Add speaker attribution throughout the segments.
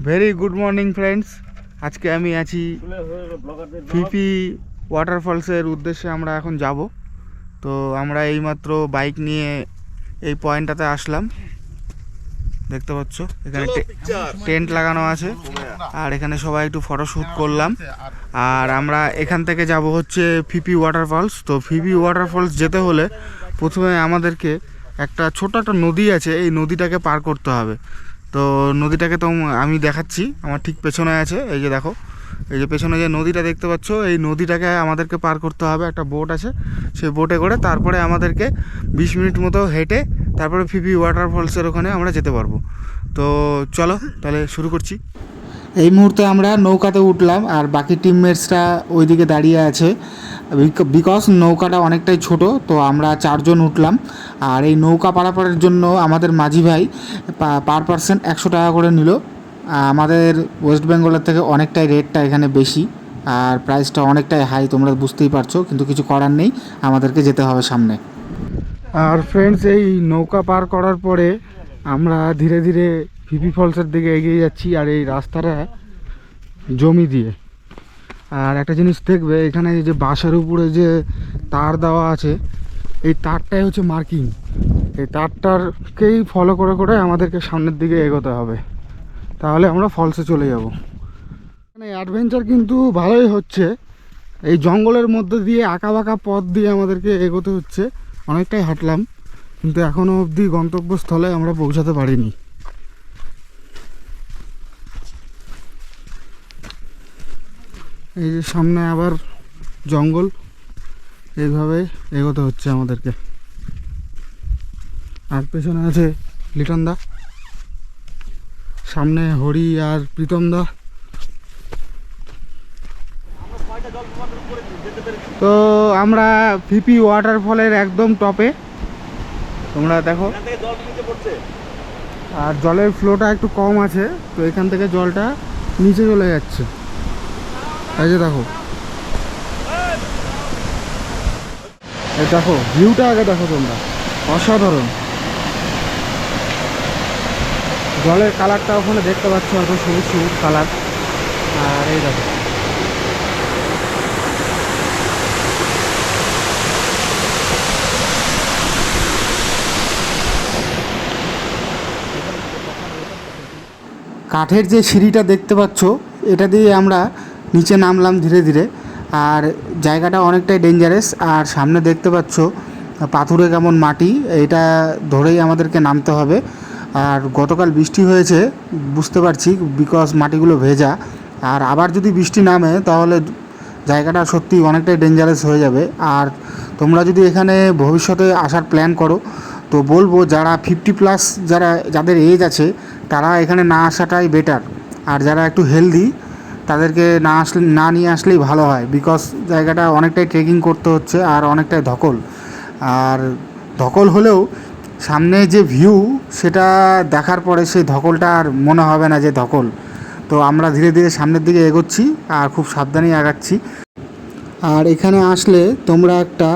Speaker 1: Very good morning friends. আজকে আমি আছি ফিফি ওয়াটারফলসের উদ্দেশ্যে আমরা এখন যাব। তো আমরা এইমাত্র বাইক নিয়ে এই পয়েন্টটাতে আসলাম। দেখতে পাচ্ছ এখানে টেন্ট লাগানো আছে, আর এখানে সবাই একটু ফটোশ্যুট করলাম। আর আমরা এখান থেকে যাব হচ্ছে ফিফি ওয়াটারফলস। তো ফিফি ওয়াটারফলস যেতে হলে প্রথমে আমাদেরকে একটা ছোট একটা নদী আছে, এই নদীটাকে পার করতে হবে। তো নদীটাকে তো আমি দেখাচ্ছি, আমার ঠিক পেছনে আছে। এই যে দেখো, এই যে পেছনে যে নদীটা দেখতে পাচ্ছ, এই নদীটাকে আমাদেরকে পার করতে হবে। একটা বোট আছে, সেই বোটে করে তারপরে আমাদেরকে 20 মিনিট মতো হেঁটে তারপরে ফিফি ওয়াটারফলসের ওখানে আমরা যেতে পারবো। তো চলো তাহলে শুরু করছি। এই মুহূর্তে আমরা নৌকাতে উঠলাম, আর বাকি টিমমেটসরা ওইদিকে দাঁড়িয়ে আছে। বিকজ নৌকাটা অনেকটাই ছোট, তো আমরা 4 জন উঠলাম। আর এই নৌকা পারাপারের জন্য আমাদের মাঝি ভাই পার পারসন 100 টাকা করে নিল। আমাদের ওয়েস্ট বেঙ্গলের থেকে অনেকটাই রেটটা এখানে বেশি, আর প্রাইসটা অনেকটাই হাই, তোমরা বুঝতেই পারছো। কিন্তু কিছু করার নেই, আমাদেরকে যেতে হবে সামনে। আর ফ্রেন্ডস, এই নৌকা পার করার পরে আমরা ধীরে ধীরে ফিফি ফলসের দিকে এগিয়ে যাচ্ছি। আর এই রাস্তাটা জমি দিয়ে। আর একটা জিনিস দেখবে, এখানে যে বাঁশের উপরে যে তার দেওয়া আছে, এই তারটাই হচ্ছে মার্কিং। এই তারটারকেই ফলো করে করে আমাদেরকে সামনের দিকে এগোতে হবে, তাহলে আমরা ফলসে চলে যাব। মানে অ্যাডভেঞ্চার কিন্তু ভালোই হচ্ছে। এই জঙ্গলের মধ্যে দিয়ে আঁকা বাঁকা পথ দিয়ে আমাদেরকে এগোতে হচ্ছে। অনেকটাই হাঁটলাম, কিন্তু এখনও অবধি গন্তব্যস্থলে আমরা পৌঁছাতে পারিনি। এই যে সামনে আবার জঙ্গল, এইভাবে এগোতে হচ্ছে আমাদেরকে। আর পেছনে আছে লিটন দা, সামনে হরি আর প্রীতম দা। তো আমরা ফিফি ওয়াটারফলের একদম টপে, তোমরা দেখো। আর জলের ফ্লোটা একটু কম আছে, তো এখান থেকে জলটা নিচে চলে যাচ্ছে। এই যে দেখো, এই দেখো ভিউটা আগে দেখো তোমরা, অসাধারণ। জলের কালারটা ওখানে দেখতে পাচ্ছ, এত সবুজ সবুজ কালার। আর এই দেখো, কাঠের যে সিঁড়িটা দেখতে পাচ্ছ, এটা দিয়ে আমরা নিচে নামলাম ধীরে ধীরে। আর জায়গাটা অনেকটাই ডেঞ্জারাস। আর সামনে দেখতে পাচ্ছ পাথুরে কেমন মাটি, এটা ধরেই আমাদেরকে নামতে হবে। আর গতকাল বৃষ্টি হয়েছে, বুঝতে পারছি, বিকজ মাটিগুলো ভেজা। আর আবার যদি বৃষ্টি নামে তাহলে জায়গাটা সত্যি অনেকটাই ডেঞ্জারাস হয়ে যাবে। আর তোমরা যদি এখানে ভবিষ্যতে আসার প্ল্যান করো, তো বলবো যারা 50+ যাদের এজ আছে, তারা এখানে না আসাটাই বেটার। আর যারা একটু হেলদি, তাদেরকে না নিয়ে আসলেই ভালো হয়। বিকজ জায়গাটা অনেকটাই ট্রেকিং করতে হচ্ছে, আর অনেকটাই ধকল। আর ধকল হলেও সামনে যে ভিউ, সেটা দেখার পরে সেই ধকলটা আর মনে হবে না যে ধকল। তো আমরা ধীরে ধীরে সামনের দিকে এগোচ্ছি, আর খুব সাবধানেই আগাচ্ছি। আর এখানে আসলে তোমরা একটা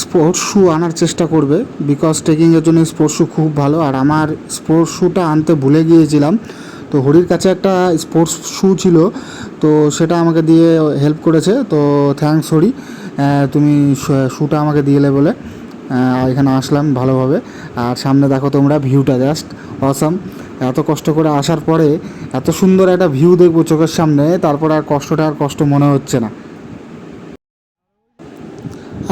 Speaker 1: স্পোর্টস শ্যু আনার চেষ্টা করবে, বিকজ ট্রেকিংয়ের জন্য স্পোর্টস শ্যু খুব ভালো। আর আমার স্পোর্টস শ্যুটা আনতে ভুলে গিয়েছিলাম, তো হরির কাছে একটা স্পোর্টস শ্যু ছিল, তো সেটা আমাকে দিয়ে হেল্প করেছে। তো থ্যাঙ্কস হরি, তুমি শ্যুটা আমাকে দিয়ে এলে বলে এখানে আসলাম ভালোভাবে। আর সামনে দেখো তোমরা ভিউটা জাস্ট অসাম। এত কষ্ট করে আসার পরে এত সুন্দর একটা ভিউ দেখবো চোখের সামনে, তারপর আর কষ্ট মনে হচ্ছে না।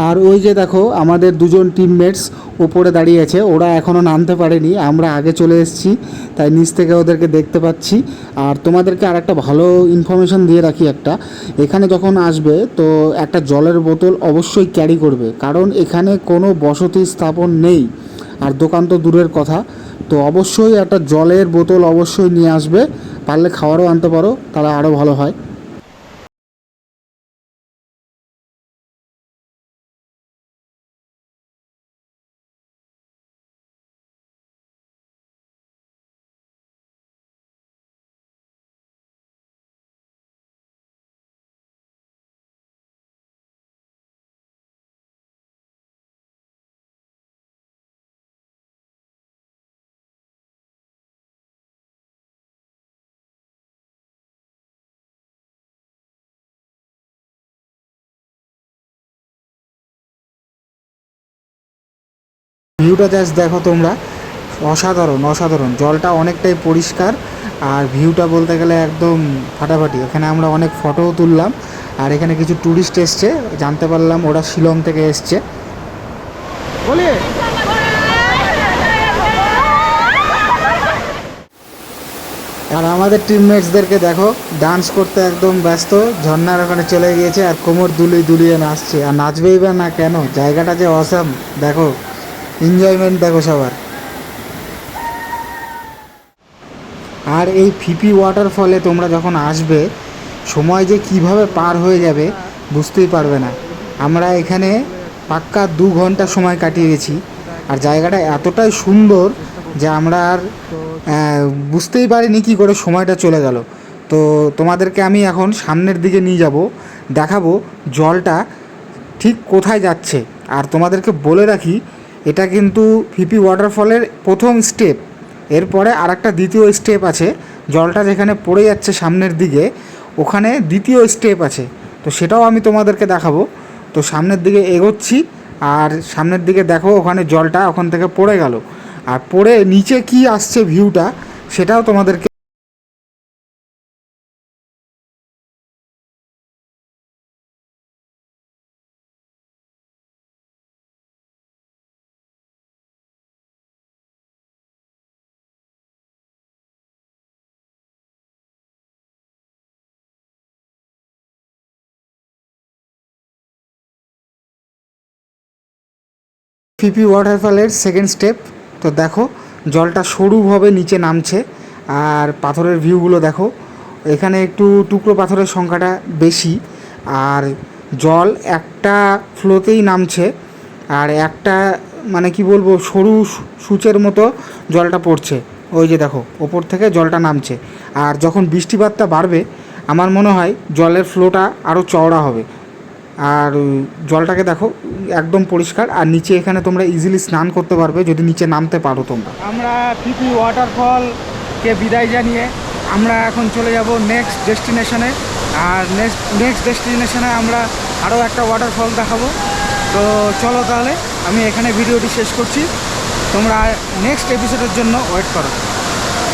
Speaker 1: আর ওই যে দেখো আমাদের দুজন টিমমেটস ওপরে দাঁড়িয়ে আছে, ওরা এখনও নামতে পারেনি, আমরা আগে চলে এসেছি, তাই নিচ থেকে ওদেরকে দেখতে পাচ্ছি। আর তোমাদেরকে আর একটা ভালো ইনফরমেশন দিয়ে রাখি, একটা এখানে যখন আসবে তো একটা জলের বোতল অবশ্যই ক্যারি করবে, কারণ এখানে কোনো বসতি স্থাপন নেই, আর দোকান তো দূরের কথা। তো অবশ্যই একটা জলের বোতল অবশ্যই নিয়ে আসবে, পারলে খাবারও আনতে পারো, তাহলে আরও ভালো হয়। ভিউটা জাস্ট দেখো তোমরা, অসাধারণ অসাধারণ। জলটা অনেকটাই পরিষ্কার আর ভিউটা বলতে গেলে একদম ফাটাফাটি। এখানে আমরা অনেক ফটোও তুললাম আর এখানে কিছু ট্যুরিস্ট এসছে, জানতে পারলাম ওরা শিলং থেকে এসছে। বলি আর আমাদের টিমমেটসদেরকে দেখো ডান্স করতে একদম ব্যস্ত, ঝর্ণার ওখানে চলে গিয়েছে আর কোমর দুলিয়ে দুলিয়ে নাচছে। আর নাচবেই বা না কেন, জায়গাটা যে অসাম, দেখো এনজয়মেন্ট দেখো সবার। আর এই ফিপি ওয়াটারফলে তোমরা যখন আসবে, সময় যে কিভাবে পার হয়ে যাবে বুঝতেই পারবে না। আমরা এখানে পাক্কা 2 ঘন্টা সময় কাটিয়ে গেছি আর জায়গাটা এতটাই সুন্দর যে আমরা আর বুঝতেই পারিনি কী করে সময়টা চলে গেল। তো তোমাদেরকে আমি এখন সামনের দিকে নিয়ে যাব, দেখাবো জলটা ঠিক কোথায় যাচ্ছে। আর তোমাদেরকে বলে রাখি, এটা কিন্তু ফিপি ওয়াটারফলের প্রথম স্টেপ। এরপরে আর একটা দ্বিতীয় স্টেপ আছে, জলটা যেখানে পড়ে যাচ্ছে সামনের দিকে, ওখানে দ্বিতীয় স্টেপ আছে, তো সেটাও আমি তোমাদেরকে দেখাবো। তো সামনের দিকে এগোচ্ছি আর সামনের দিকে দেখো ওখানে জলটা ওখান থেকে পড়ে গেল, আর পড়ে নিচে কি আসছে ভিউটা সেটাও তোমাদেরকে। ফিপি ওয়াটারফলের সেকেন্ড স্টেপ। তো দেখো জলটা সরুভাবে নিচে নামছে আর পাথরের ভিউগুলো দেখো। এখানে একটু টুকরো পাথরের সংখ্যাটা বেশি আর জল একটা ফ্লোতেই নামছে আর একটা মানে কি বলবো সরু সূচের মতো জলটা পড়ছে। ওই যে দেখো ওপর থেকে জলটা নামছে, আর যখন বৃষ্টিপাতটা বাড়বে আমার মনে হয় জলের ফ্লোটা আরও চওড়া হবে। আর জলটাকে দেখো একদম পরিষ্কার, আর নিচে এখানে তোমরা ইজিলি স্নান করতে পারবে যদি নিচে নামতে পারো তোমরা। আমরা ফিপি ওয়াটারফলকে বিদায় জানিয়ে আমরা এখন চলে যাব নেক্সট ডেস্টিনেশনে। আর নেক্সট ডেস্টিনেশনে আমরা আরও একটা ওয়াটারফল দেখাবো। তো চলো তাহলে আমি এখানে ভিডিওটি শেষ করছি, তোমরা নেক্সট এপিসোডের জন্য ওয়েট করো।